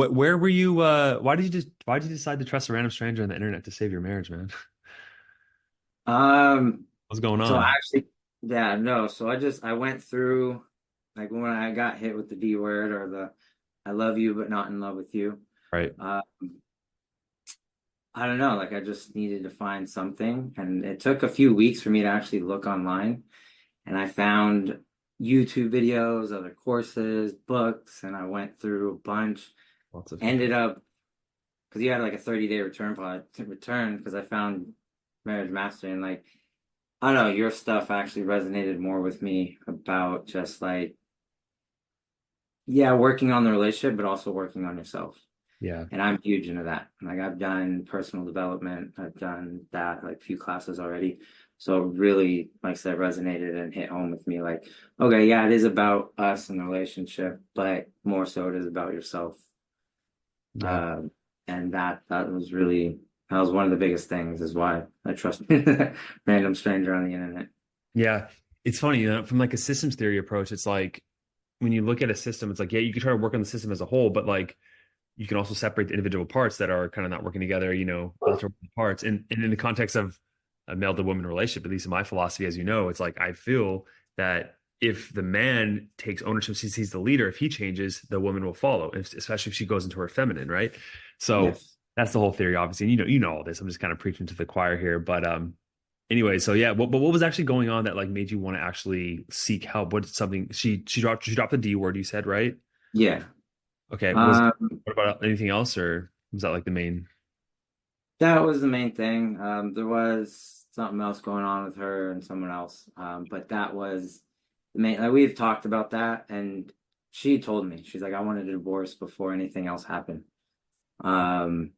Where were you? Why did you decide to trust a random stranger on the internet to save your marriage, man? Um, What's going so on? actually, yeah, no. So I went through like when I got hit with the D word or the I love you but not in love with you. Right. Uh, I don't know, like I just needed to find something, and it took a few weeks for me to actually look online, and I found YouTube videos, other courses, books, and I went through a bunch. Lots of Ended up because you had like a 30-day return pod to return because I found Marriage Mastery and like I don't know, your stuff actually resonated more with me about just like, yeah, working on the relationship, but also working on yourself. yeah. And I'm huge into that. Like I've done personal development, I've done that like a few classes already. So it really, like I said, resonated and hit home with me. Like, okay, yeah, it is about us and the relationship, but more so it is about yourself. Yeah. Um, and that was really that was one of the biggest things is why I trust random stranger on the internet. Yeah. It's funny, from like a systems theory approach, it's like when you look at a system, it's like, yeah, you can try to work on the system as a whole, but like you can also separate the individual parts that are kind of not working together, alter parts. And in the context of a male to woman relationship, at least in my philosophy, as you know, it's like I feel that if the man takes ownership, since he's the leader, if he changes, the woman will follow, especially if she goes into her feminine, right? So Yes. that's the whole theory, obviously. And you know all this. I'm just kind of preaching to the choir here. But anyway, so yeah, what was actually going on that like made you want to actually seek help? What's something she dropped the D word, you said, right? Yeah. Okay. Um, What about anything else, or was that like the main? that was the main thing. There was something else going on with her and someone else. But that was the main, like we've talked about that and she told me, she's like, I wanted a divorce before anything else happened. Um,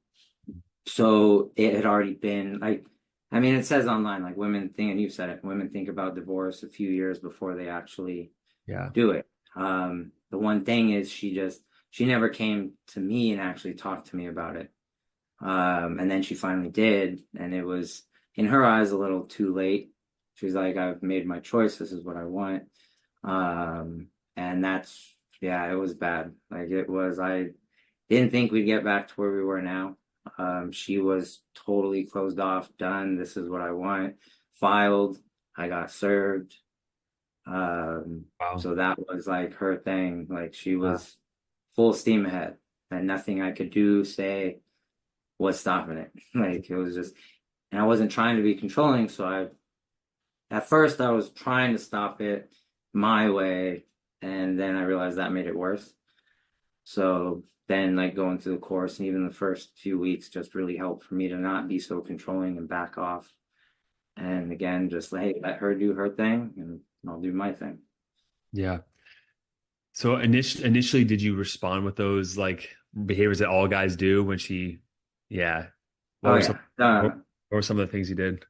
so it had already been like, I mean, it says online, like women think, and you said it, women think about divorce a few years before they actually Yeah. do it. The one thing is she never came to me and actually talked to me about it. And then she finally did, and it was in her eyes a little too late. She's like, I've made my choice. This is what I want. And that's, yeah, it was bad. Like it was, I didn't think we'd get back to where we were now. She was totally closed off, done. This is what I want. Filed. I got served. Wow. So that was like her thing. Like she Wow. was full steam ahead, and nothing I could do, say was stopping it. Like it was just, and I wasn't trying to be controlling. So at first, I was trying to stop it my way, and then I realized that made it worse. So then, like going through the course and even the first few weeks just really helped for me to not be so controlling and back off. And again, just like, hey, let her do her thing, and I'll do my thing. Yeah. So initially, did you respond with those like behaviors that all guys do when she, yeah. What Oh were some, yeah. what were some of the things you did?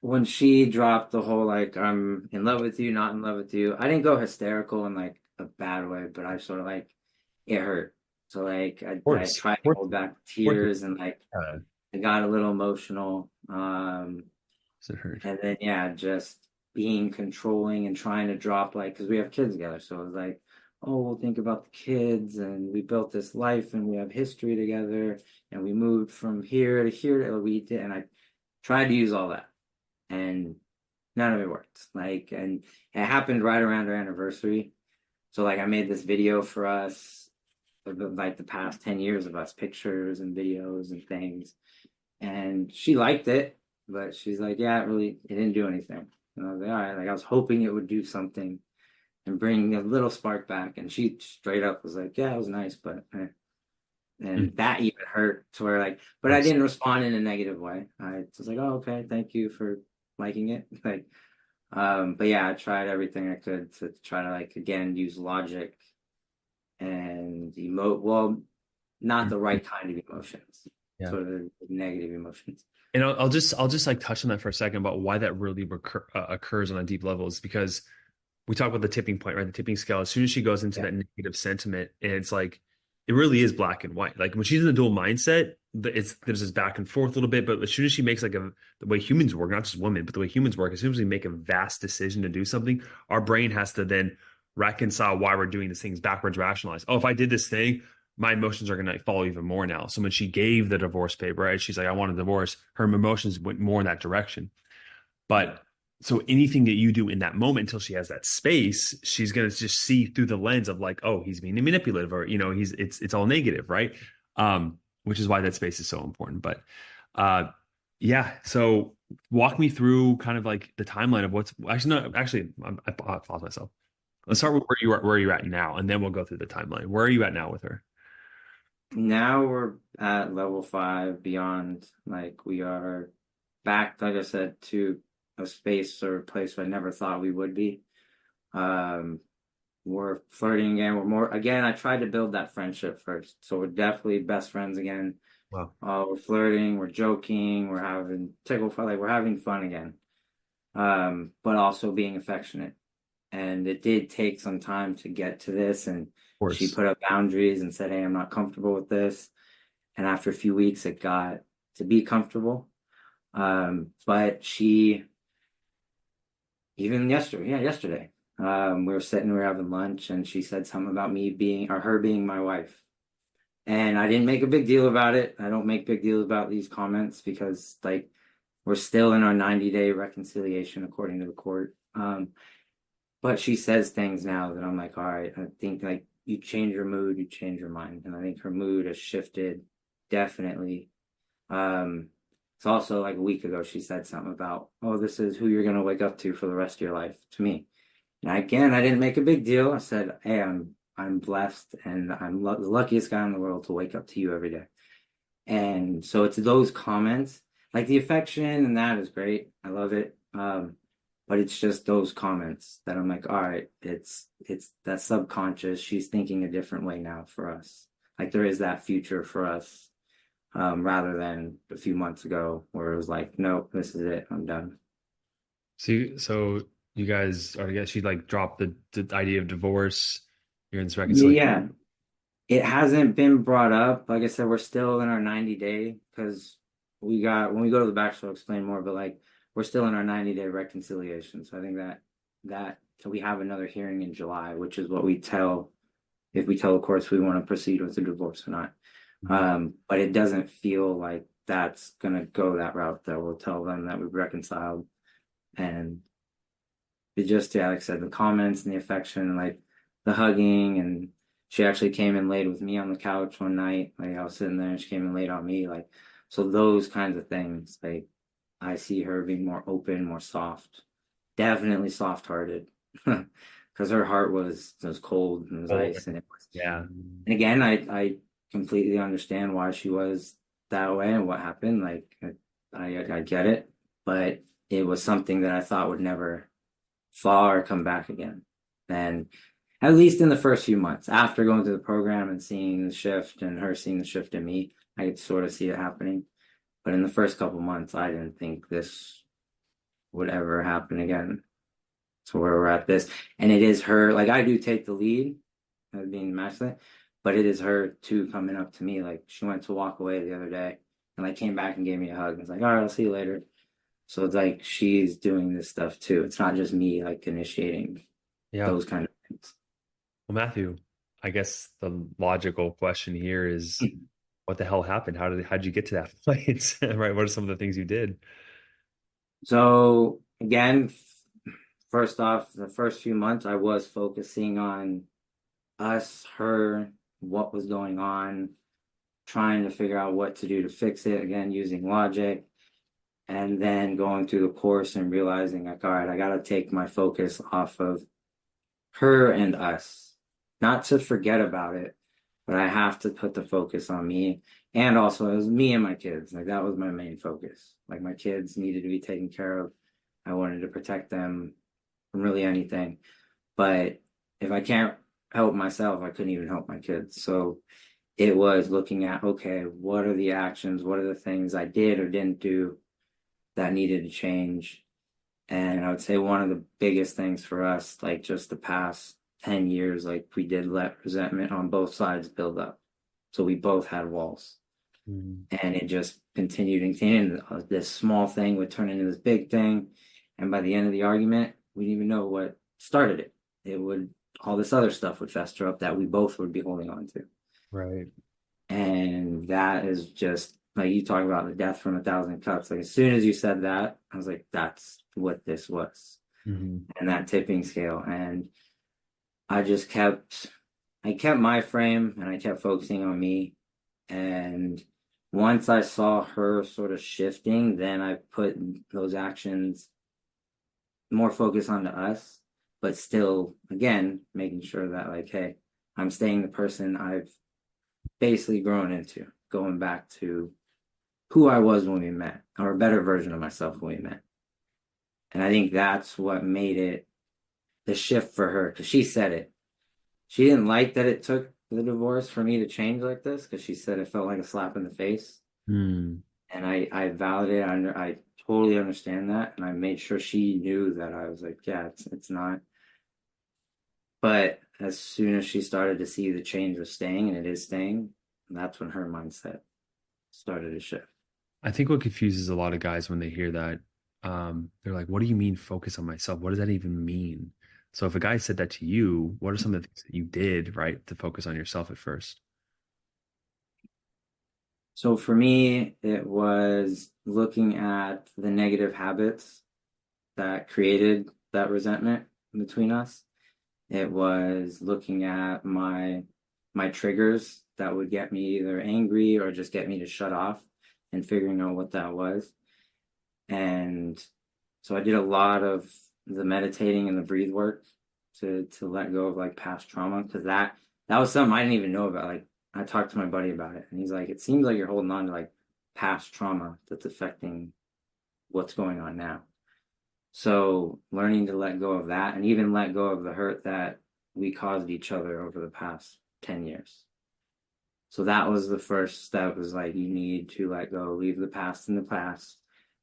When she dropped the whole like I'm in love with you, not in love with you, I didn't go hysterical in like a bad way, but I sort of like it hurt. So like I tried to Of hold back course, tears and like uh, I got a little emotional. it hurt. And then yeah, just being controlling and trying to drop like because we have kids together. So it was like, oh, we'll think about the kids and we built this life and we have history together and we moved from here to here. We did and I tried to use all that and none of it worked. Like, and it happened right around our anniversary. So, like, I made this video for us, of like the past 10 years of us, pictures and videos and things. And she liked it, but she's like, yeah, it didn't do anything. And I was like, all right, like, I was hoping it would do something and bring a little spark back. And she straight up was like, yeah, it was nice, but Mm, and that even hurt to where like, but I course. didn't respond in a negative way. I was like, oh, okay, thank you for liking it. Like, but yeah, I tried everything I could to try to like again use logic and emote. Well, not Mm, the right kind of emotions, yeah. sort of the negative emotions. And I'll just like touch on that for a second about why that really occurs on a deep level is because we talk about the tipping point, right? The tipping scale. As soon as she goes into Yeah, that negative sentiment, and it's like it really is black and white. Like when she's in the dual mindset, there's this back and forth a little bit. But as soon as she makes like the way humans work, not just women, but the way humans work, as soon as we make a vast decision to do something, our brain has to then reconcile why we're doing these things backwards, rationalize. Oh, if I did this thing, my emotions are going to follow even more now. So when she gave the divorce paper, right, she's like, I want a divorce. Her emotions went more in that direction. Yeah. But so anything that you do in that moment until she has that space, she's going to just see through the lens of like, oh, he's being manipulative, or it's all negative, right? Which is why that space is so important. But yeah, so walk me through kind of like the timeline of what's actually no, actually I paused myself. Let's start with where you're at now, and then we'll go through the timeline. Where are you at now with her? Now we're at level 5 beyond, like we are back, like I said, to a space or a place I never thought we would be. Um, we're flirting again. We're more, again, I tried to build that friendship first. So we're definitely best friends again. Wow. We're flirting, we're joking, we're having tickle fight, like we're having fun again. But also being affectionate. And it did take some time to get to this. And Of she course. put up boundaries and said, hey, I'm not comfortable with this. And after a few weeks, it got to be comfortable. But she, even yesterday, yeah, yesterday, we were sitting, we were having lunch, and she said something about me being, or her being my wife. And I didn't make a big deal about it. I don't make big deals about these comments because, like, we're still in our 90-day reconciliation according to the court. But she says things now that I'm like, all right, I think like you change your mood, you change your mind. And I think her mood has shifted definitely. Um, it's also like a week ago, she said something about, oh, this is who you're going to wake up to for the rest of your life to me. And again, I didn't make a big deal. I said, hey, I'm blessed and I'm the luckiest guy in the world to wake up to you every day. And so it's those comments, like the affection and that is great. I love it. But it's just those comments that I'm like, all right, it's that subconscious. She's thinking a different way now for us. Like there is that future for us, rather than a few months ago where it was like, nope, this is it. I'm done. So you guys are, I guess she like dropped the idea of divorce. You're in this reconciliation. Yeah, it hasn't been brought up. Like I said, we're still in our 90-day because we got when we go to the bachelor, I'll explain more, but like we're still in our 90-day reconciliation. So I think that so we have another hearing in July, which is what we tell if we tell the courts we want to proceed with the divorce or not. Mhm. But it doesn't feel like that's gonna go that route that we'll tell them that we've reconciled. And it just, yeah, like I said, the comments and the affection, like the hugging, and she actually came and laid with me on the couch one night. Like I was sitting there and she came and laid on me. Like, so those kinds of things, like I see her being more open, more soft, definitely soft-hearted. Because her heart was cold and was Oh, ice, and it was. yeah. And again, I completely understand why she was that way and what happened. Like I get it, but it was something that I thought would never far come back again. And at least in the first few months, after going through the program and seeing the shift and her seeing the shift in me, I could sort of see it happening. But in the first couple months, I didn't think this would ever happen again. So where we're at this, and it is her. Like I do take the lead as being masculine, but it is her too coming up to me. Like she went to walk away the other day, and like came back and gave me a hug. And was like, all right, I'll see you later. So it's like she's doing this stuff too. It's not just me like initiating Yeah. those kind of things. Well, Matthew, I guess the logical question here is what the hell happened? How'd you get to that place? Right? What are some of the things you did? So again, first off, the first few months I was focusing on us, her, what was going on, trying to figure out what to do to fix it, again, using logic, and then going through the course and realizing like, all right, I gotta take my focus off of her and us. Not to forget about it, but I have to put the focus on me. And also it was me and my kids. Like that was my main focus. Like my kids needed to be taken care of. I wanted to protect them from really anything. But if I can't help myself, I couldn't even help my kids. So it was looking at, okay, what are the actions? What are the things I did or didn't do that needed to change? And I would say one of the biggest things for us, like just the past 10 years, like we did let resentment on both sides build up. So we both had walls. Mhm. And it just continued and continued. This small thing would turn into this big thing. And by the end of the argument, we didn't even know what started it. It would, all this other stuff would fester up that we both would be holding on to. Right. And that is just like you talk about the death from a thousand cups. Like as soon as you said that, I was like, that's what this was. Hmm. And that tipping scale. And I just I kept my frame and I kept focusing on me. And once I saw her sort of shifting, then I put those actions more focus onto us, but still, again, making sure that, like, hey, I'm staying the person I've basically grown into, going back to who I was when we met, or a better version of myself when we met. And I think that's what made it the shift for her, because she said it. She didn't like that it took the divorce for me to change like this, because she said it felt like a slap in the face. Mm. And I validated, I totally understand that. And I made sure she knew that I was like, yeah, it's not. But as soon as she started to see the change was staying, and it is staying, that's when her mindset started to shift. I think what confuses a lot of guys when they hear that, they're like, what do you mean focus on myself? What does that even mean? So if a guy said that to you, what are some of the things that you did, right, to focus on yourself at first? So for me, it was looking at the negative habits that created that resentment between us. It was looking at my triggers that would get me either angry or just get me to shut off, and figuring out what that was. And so I did a lot of the meditating and the breathe work to let go of like past trauma, because that was something I didn't even know about. Like I talked to my buddy about it and he's like, it seems like you're holding on to like past trauma that's affecting what's going on now. So learning to let go of that, and even let go of the hurt that we caused each other over the past 10 years. So that was the first step, was like, you need to let go, leave the past in the past.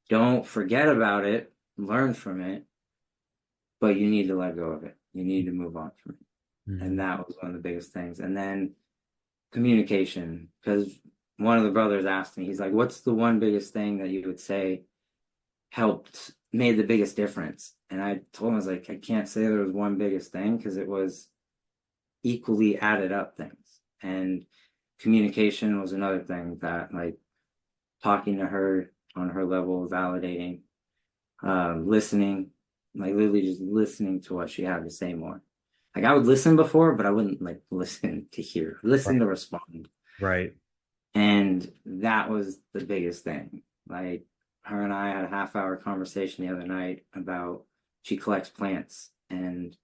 Don't forget about it, learn from it, but you need to let go of it. You need to move on from it. And Hmm. that was one of the biggest things. And then communication, because one of the brothers asked me, he's like, what's the one biggest thing that you would say made the biggest difference? And I told him, I was like, I can't say there was one biggest thing, because it was equally added up things. And communication was another thing, that like talking to her on her level, validating, listening, like literally just listening to what she had to say more. Like I would listen before, but I wouldn't like listen to hear, listen Right. to respond. Right. And that was the biggest thing. Like her and I had a half-hour conversation the other night about, she collects plants, and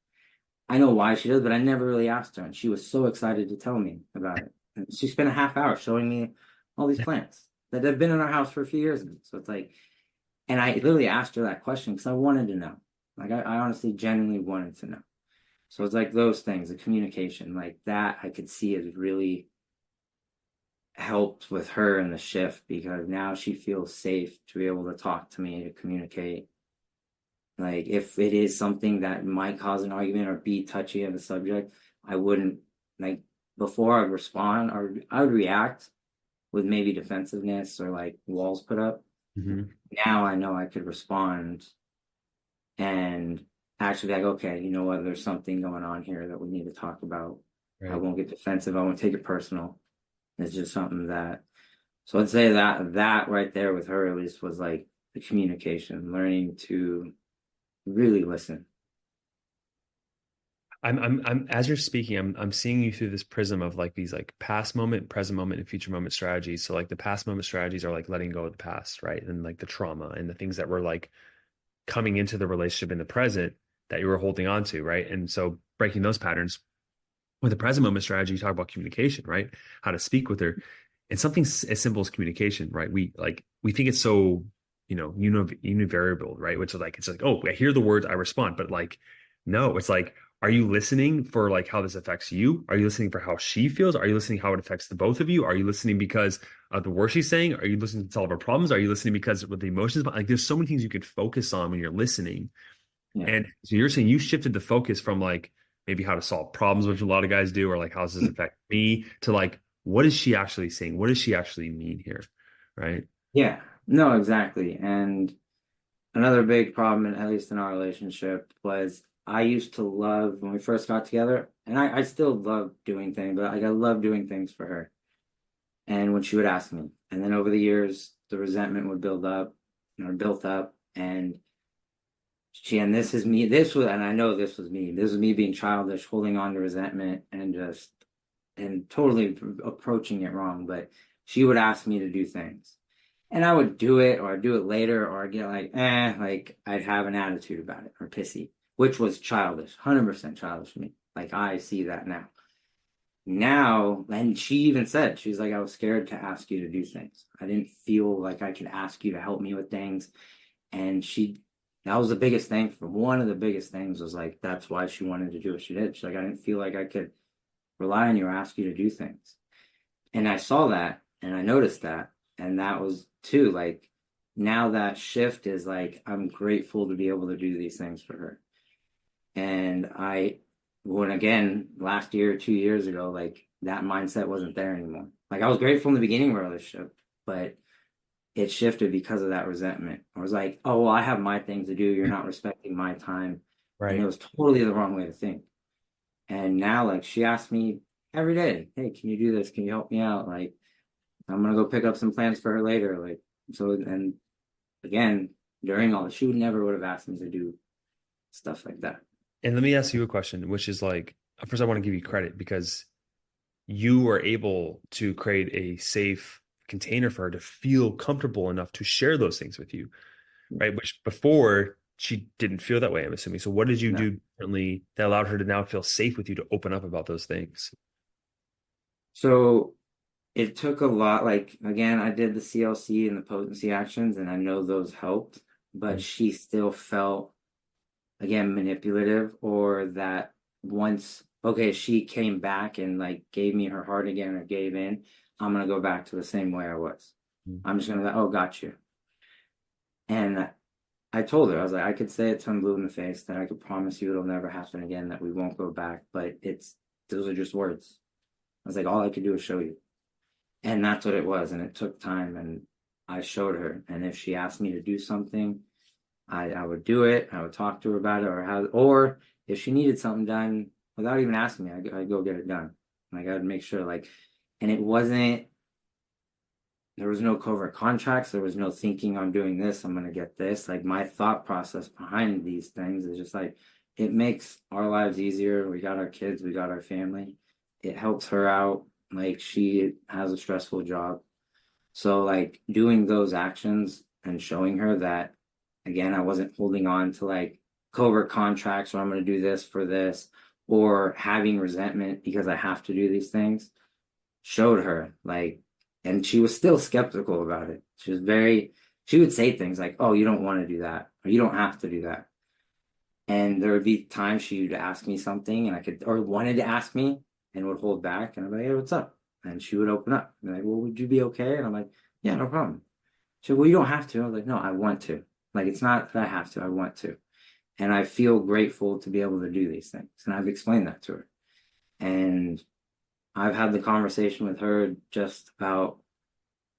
I know why she does, but I never really asked her. And she was so excited to tell me about it. And she spent a half hour showing me all these plants that have been in our house for a few years. So it's like, and I literally asked her that question because I wanted to know. Like I honestly, genuinely wanted to know. So it's like those things, the communication, like that I could see has really helped with her in the shift, because now she feels safe to be able to talk to me, to communicate. Like if it is something that might cause an argument or be touchy of the subject, I wouldn't, like, before I'd respond, or I would react with maybe defensiveness or like walls put up. Hmm. Now I know I could respond and actually be like, okay, you know what, there's something going on here that we need to talk about. I Right. won't get defensive. I won't take it personal. It's just something that, so I'd say that right there with her at least was like the communication, learning to really listen. As you're speaking, I'm seeing you through this prism of like these like past moment, present moment, and future moment strategies. So like the past moment strategies are like letting go of the past, right? And like the trauma and the things that were like coming into the relationship in the present that you were holding on to, right? And so breaking those patterns with the present moment strategy, you talk about communication, right? How to speak with her. And something as simple as communication, right? We think it's so, univariable, right? Which is like it's like, oh, I hear the words, I respond. But like, no, it's like, are you listening for like how this affects you? Are you listening for how she feels? Are you listening how it affects the both of you? Are you listening because of the words she's saying? Are you listening to solve her problems? Are you listening because with the emotions? Like there's so many things you could focus on when you're listening. Yeah. And so you're saying you shifted the focus from like maybe how to solve problems, which a lot of guys do, or like how does this affect me, to like what is she actually saying? What does she actually mean here? Right. Yeah. No, exactly. And another big problem, at least in our relationship, was I used to love when we first got together, and I still love doing things, but like I love doing things for her. And when she would ask me, and then over the years, the resentment would build up, built up, and and this is me. This was, and I know this was me. This was me being childish, holding on to resentment, and just and totally approaching it wrong. But she would ask me to do things, and I would do it, or I'd do it later, or I'd get like, like I'd have an attitude about it or pissy, which was childish, 100% childish for me. Like I see that now. Now, and she even said, she's like, I was scared to ask you to do things. I didn't feel like I could ask you to help me with things. And that was the biggest thing for one of the biggest things was like, that's why she wanted to do what she did. She's like, I didn't feel like I could rely on you or ask you to do things. And I saw that and I noticed that. And that was too, like, now that shift is like, I'm grateful to be able to do these things for her. And when again, last year, 2 years ago, like that mindset wasn't there anymore. Like I was grateful in the beginning of our relationship, but it shifted because of that resentment. I was like, oh, well, I have my thing to do. You're not respecting my time. And it Right. was totally the wrong way to think. And now, like, she asks me every day, hey, can you do this? Can you help me out? Like, I'm gonna go pick up some plans for her later. Like, so, and again, during all this, she would have asked me to do stuff like that. And let me ask you a question, which is like, first, I want to give you credit because you were able to create a safe container for her to feel comfortable enough to share those things with you, right? Which before she didn't feel that way, I'm assuming. So what did you No. do differently that allowed her to now feel safe with you to open up about those things? So it took a lot. Like, again, I did the CLC and the potency actions, and I know those helped, but Mhm. she still felt again manipulative or that once okay she came back and like gave me her heart again or gave in, I'm gonna go back to the same way I was. I'm just gonna be like, oh, got you. And I told her, I was like, I could say it tongue blue in the face that I could promise you it'll never happen again, that we won't go back, but it's those are just words. I was like, all I could do is show you. And that's what it was, and it took time, and I showed her. And if she asked me to do something, I would do it. I would talk to her about it, or if she needed something done without even asking me, I'd go get it done. Like I would make sure, like, and it wasn't. There was no covert contracts. There was no thinking I'm doing this. I'm gonna get this. Like my thought process behind these things is just like it makes our lives easier. We got our kids. We got our family. It helps her out. Like she has a stressful job. So like doing those actions and showing her that again, I wasn't holding on to like covert contracts or I'm going to do this for this or having resentment because I have to do these things, showed her like, and she was still skeptical about it. She would say things like, oh, you don't want to do that or you don't have to do that. And there would be times she would ask me something and I could, or wanted to ask me and would hold back. And I'm like, hey, what's up? And she would open up and like, well, would you be okay? And I'm like, yeah, no problem. She said, well, you don't have to. I was like, no, I want to. Like, it's not that I have to, I want to. And I feel grateful to be able to do these things. And I've explained that to her. And I've had the conversation with her just about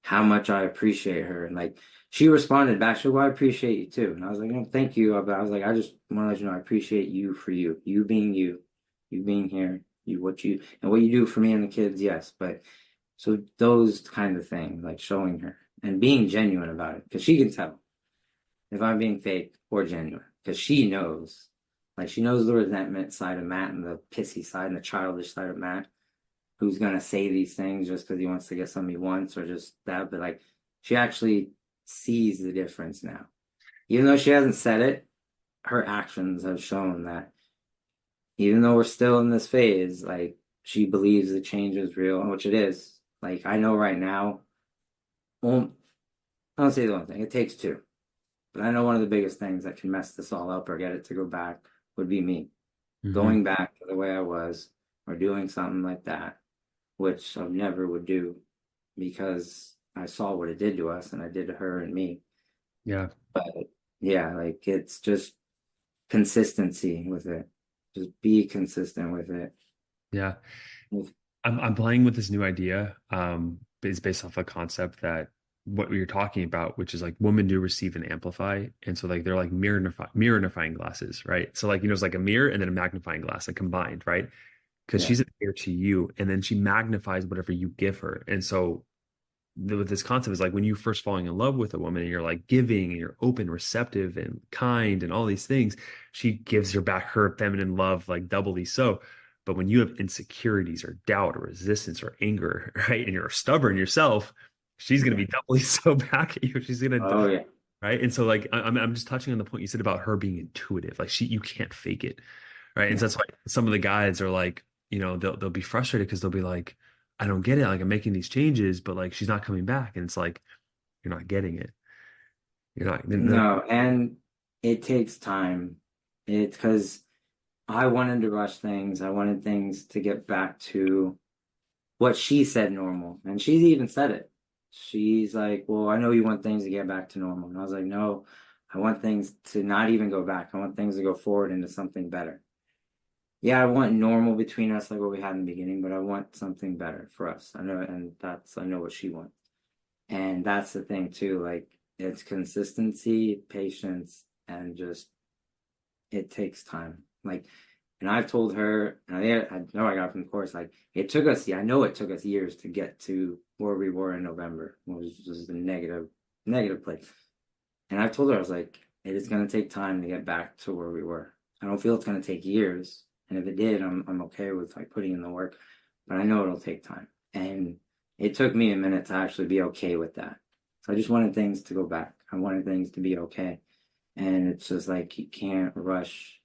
how much I appreciate her. And like, she responded back, she said, well, I appreciate you too. And I was like, no, thank you. But I was like, I just want to let you know, I appreciate you for you being you being here, and what you do for me and the kids, yes. But so those kind of things, like showing her and being genuine about it, because she can tell if I'm being fake or genuine, because she knows. Like she knows the resentment side of Matt and the pissy side and the childish side of Matt, who's gonna say these things just because he wants to get something he wants or just that. But like she actually sees the difference now. Even though she hasn't said it, her actions have shown that even though we're still in this phase, like she believes the change is real, which it is. Like I know right now, well, I don't say the one thing, it takes two. But I know one of the biggest things that can mess this all up or get it to go back would be me Hmm. going back to the way I was or doing something like that, which I never would do because I saw what it did to us and I did to her and me. Yeah. But yeah, like it's just consistency with it. Just be consistent with it. Yeah. I'm playing with this new idea. It's based off a concept that what you're talking about, which is like women do receive and amplify. And so like they're like mirrorifying glasses, right? So like, it's like a mirror and then a magnifying glass like combined, right? Because Yeah. she's a mirror to you and then she magnifies whatever you give her. And so with this concept is like when you first falling in love with a woman and you're like giving and you're open, receptive, and kind and all these things, she gives her back her feminine love like doubly so. But when you have insecurities or doubt or resistance or anger, right, and you're stubborn yourself, she's going to Yeah. be doubly so back at you. She's going to, Oh yeah. right. And so like I'm just touching on the point you said about her being intuitive. Like you can't fake it, right? And so Yeah. that's why some of the guys are like, they'll be frustrated because they'll be like, I don't get it. Like I'm making these changes, but like she's not coming back, and it's like you're not getting it. You're not. No, and it takes time. It's because I wanted to rush things. I wanted things to get back to what she said normal. And she's even said it. She's like, well, I know you want things to get back to normal. And I was like, no, I want things to not even go back. I want things to go forward into something better. Yeah, I want normal between us, like what we had in the beginning, but I want something better for us. I know, and I know what she wants. And that's the thing too, like it's consistency, patience, and just it takes time. Like, and I've told her, and I know I got from the course, like it took us, yeah, I know it took us years to get to where we were in November, which was just a negative place. And I've told her, I was like, it is going to take time to get back to where we were. I don't feel it's going to take years. And if it did, I'm okay with like putting in the work, but I know it'll take time. And it took me a minute to actually be okay with that. So I just wanted things to go back. I wanted things to be okay. And it's just like you can't rush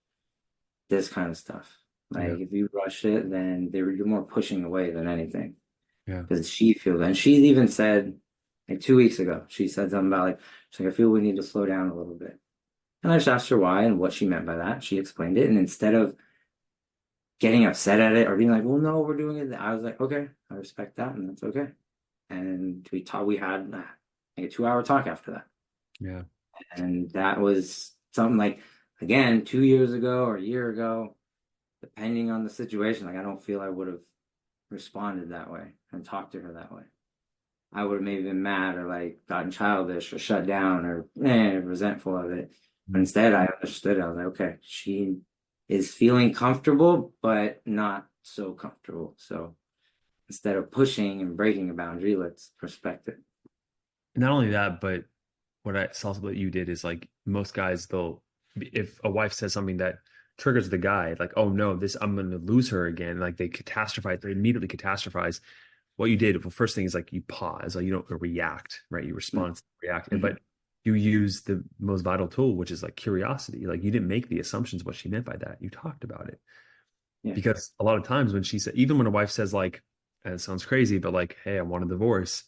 this kind of stuff. Yeah, Like if you rush it, then you're more pushing away than anything. yeah, Because she feels, and she even said like 2 weeks ago, she said something about like she's like I feel we need to slow down a little bit. And I just asked her why and what she meant by that. She explained it, and instead of getting upset at it or being like, "Well, no, we're doing it," I was like, "Okay, I respect that, and that's okay." And we talked. We had like a 2 hour talk after that. yeah. And that was something like, again, 2 years ago or a year ago, depending on the situation, like I don't feel I would have responded that way and talked to her that way. I would have maybe been mad or like gotten childish or shut down or resentful of it. But Mm. instead, I understood. I was like, okay, she is feeling comfortable, but not so comfortable. So instead of pushing and breaking a boundary, let's respect it. Not only that, but what I saw that you did is like most guys, they'll if a wife says something that triggers the guy, like, oh no, this I'm gonna lose her again. Like they catastrophize, they immediately catastrophize. What you did, well, first thing is like you pause, like you don't react, right? You respond, react, Mm-hmm. but you use the most vital tool, which is like curiosity. Like you didn't make the assumptions what she meant by that. You talked about it. Yeah. Because a lot of times when she said, even when a wife says like, and it sounds crazy, but like, hey, I want a divorce,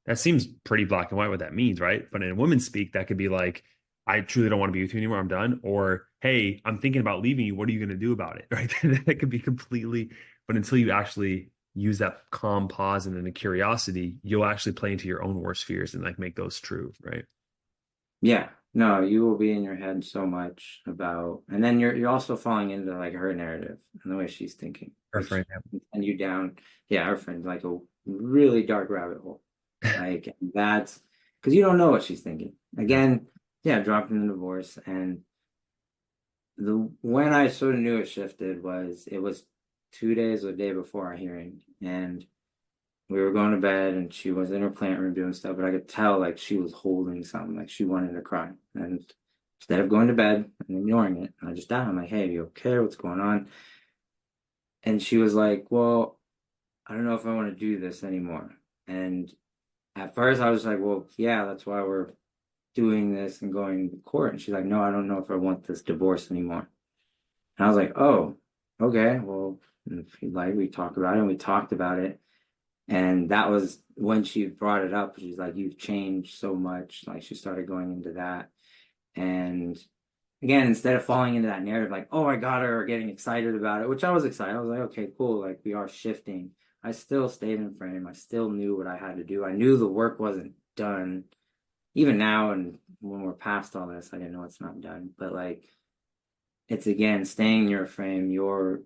that seems pretty black and white what that means, right? But in a woman's speak, that could be like, I truly don't want to be with you anymore. I'm done. Or, hey, I'm thinking about leaving you. What are you going to do about it? Right. That could be completely, but until you actually use that calm pause and then the curiosity, you'll actually play into your own worst fears and like make those true. Right. Yeah, no, you will be in your head so much about, and then you're also falling into like her narrative and the way she's thinking, Her which friend. can send you down, yeah, her friend, like a really dark rabbit hole. Like that's because you don't know what she's thinking. Yeah. Again, yeah, dropping the divorce, and the when I sort of knew it shifted was it was 2 days or the day before our hearing, and we were going to bed and she was in her plant room doing stuff, but I could tell like she was holding something, like she wanted to cry. And instead of going to bed and ignoring it, I just asked, I'm like, hey, you okay? What's going on? And she was like, well, I don't know if I want to do this anymore. And at first I was like, well, yeah, that's why we're doing this and going to court. And she's like, no, I don't know if I want this divorce anymore. And I was like, oh, okay, well, if you like, we talk about it and we talked about it. And that was when she brought it up. She's like, you've changed so much. Like she started going into that. And again, instead of falling into that narrative, like, oh, I got her or getting excited about it, which I was excited. I was like, okay, cool. Like we are shifting. I still stayed in frame. I still knew what I had to do. I knew the work wasn't done. Even now, and when we're past all this, I didn't know it's not done. But like, it's again staying in your frame. You're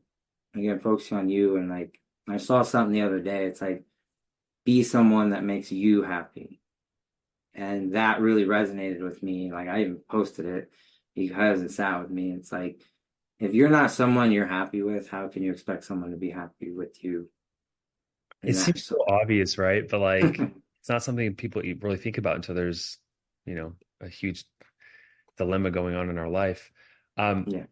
again focusing on you. And like, I saw something the other day. It's like, be someone that makes you happy. And that really resonated with me. Like I even posted it because it sat with me. It's like if you're not someone you're happy with, how can you expect someone to be happy with you in It that? seems so So obvious, right? But like, it's not something people really think about until there's, a huge dilemma going on in our life. Um, yeah.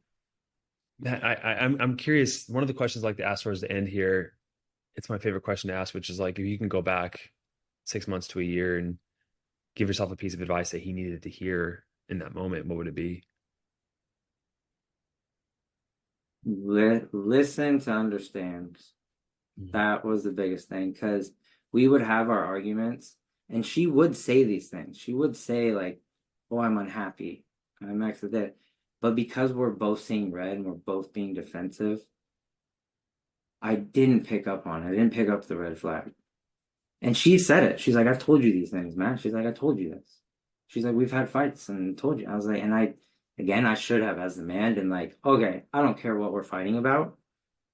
I'm curious. One of the questions I like to ask towards the end here, it's my favorite question to ask, which is like, if you can go back 6 months to a year and give yourself a piece of advice that he needed to hear in that moment, what would it be? Listen to understand. Mhm. That was the biggest thing because we would have our arguments and she would say these things. She would say, like, oh, I'm unhappy. I'm actually dead. But because we're both seeing red and we're both being defensive, I didn't pick up on it. I didn't pick up the red flag. And she said it. She's like, I've told you these things, man. She's like, I told you this. She's like, we've had fights and told you. I was like, and again, I should have as the man been like, okay, I don't care what we're fighting about.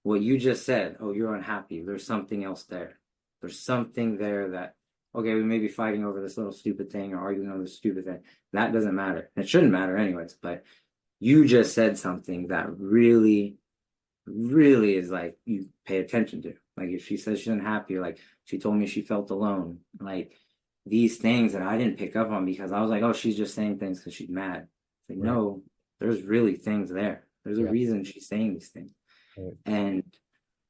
What you just said, oh, you're unhappy. There's something else there. There's something there that, okay, we may be fighting over this little stupid thing or arguing over this stupid thing. That doesn't matter. It shouldn't matter anyways, but you just said something that really, really is like you pay attention to. Like if she says she's unhappy, like she told me she felt alone, like these things that I didn't pick up on because I was like, oh, she's just saying things because she's mad. Like, Right. no, there's really things there. There's a Yeah. reason she's saying these things. Right. And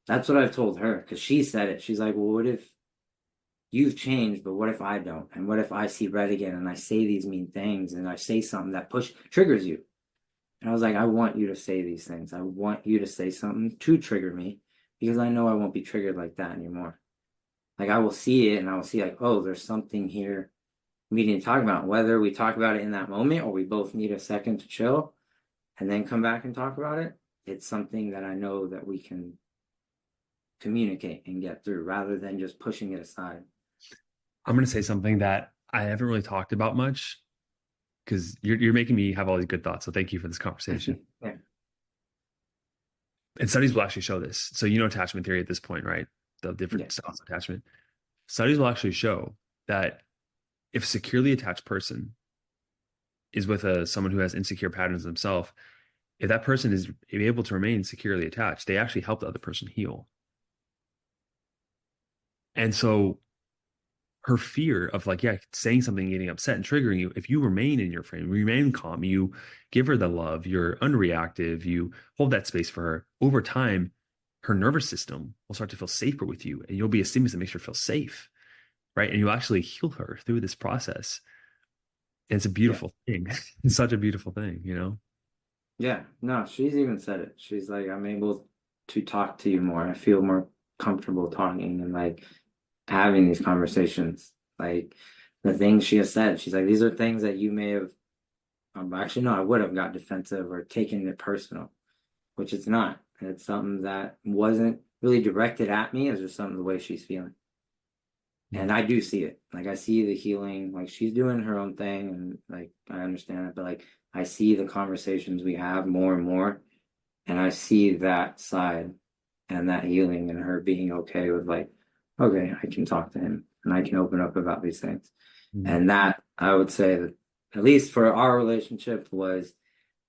that's what I've told her because she said it. She's like, well, what if you've changed, but what if I don't? And what if I see red again and I say these mean things and I say something that triggers you? And I was like, I want you to say these things. I want you to say something to trigger me because I know I won't be triggered like that anymore. Like I will see it and I will see like, oh, there's something here we need to talk about. Whether we talk about it in that moment or we both need a second to chill and then come back and talk about it. It's something that I know that we can communicate and get through rather than just pushing it aside. I'm going to say something that I haven't really talked about much because you're making me have all these good thoughts. So thank you for this conversation. Yeah. And studies will actually show this. So you know attachment theory at this point, right? The Yeah. different styles of attachment. Studies will actually show that if a securely attached person is with someone who has insecure patterns themselves, if that person is able to remain securely attached, they actually help the other person heal. And so her fear of like, yeah, saying something, getting upset and triggering you, if you remain in your frame, remain calm, you give her the love, you're unreactive, you hold that space for her, over time, her nervous system will start to feel safer with you. And you'll be a stimulus that makes her feel safe, right? And you'll actually heal her through this process. And it's a Yeah. beautiful thing. It's such a beautiful thing, you know? Yeah. No, she's even said it. She's like, I'm able to talk to you more. I feel more comfortable talking and like having these conversations. Like the things she has said, she's like, these are things that you may have, actually, no, I would have got defensive or taken it personal, which it's not. It's something that wasn't really directed at me. It's just something the way she's feeling. Yeah. And I do see it. Like I see the healing, like she's doing her own thing and like I understand it, but like I see the conversations we have more and more and I see that side and that healing and her being okay with like, okay, I can talk to him and I can open up about these things. Mhm. And that I would say that at least for our relationship was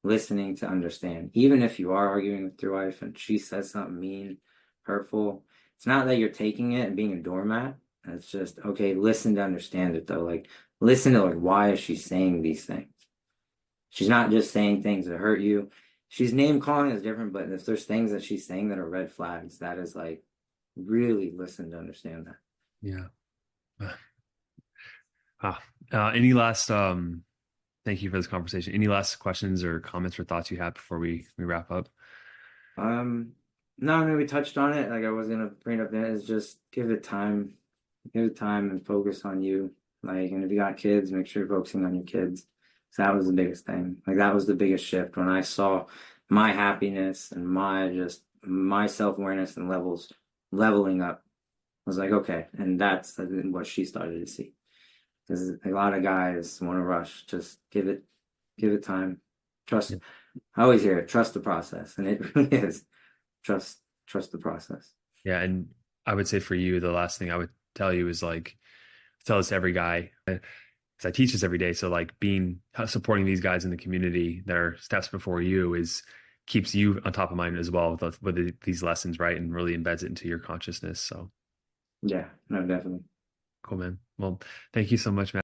listening to understand. Even if you are arguing with your wife and she says something mean, hurtful, it's not that you're taking it and being a doormat. It's just, okay, listen to understand it though. Like, listen to like, why is she saying these things? She's not just saying things that hurt you. She's name calling is different, but if there's things that she's saying that are red flags, that is like, really listen to understand that. Yeah. Ah, any last thank you for this conversation. Any last questions or comments or thoughts you have before we wrap up? Um, no, I mean, we touched on it. Like, I was gonna bring it up then, is just give it time and focus on you. Like, and if you got kids, make sure you're focusing on your kids. So that was the biggest thing. Like, that was the biggest shift when I saw my happiness and my self-awareness and leveling up. I was like, okay, and that's what she started to see. Because a lot of guys want to rush. Just give it time. Trust. Yeah. I always hear it. Trust the process, and it really is. Trust, trust the process. Yeah, and I would say for you, the last thing I would tell you is like tell this to every guy. I teach this every day. So like being supporting these guys in the community that are steps before you is keeps you on top of mind as well with these lessons, right? And really embeds it into your consciousness. So Yeah, no, definitely. cool, man. Well, thank you so much, man.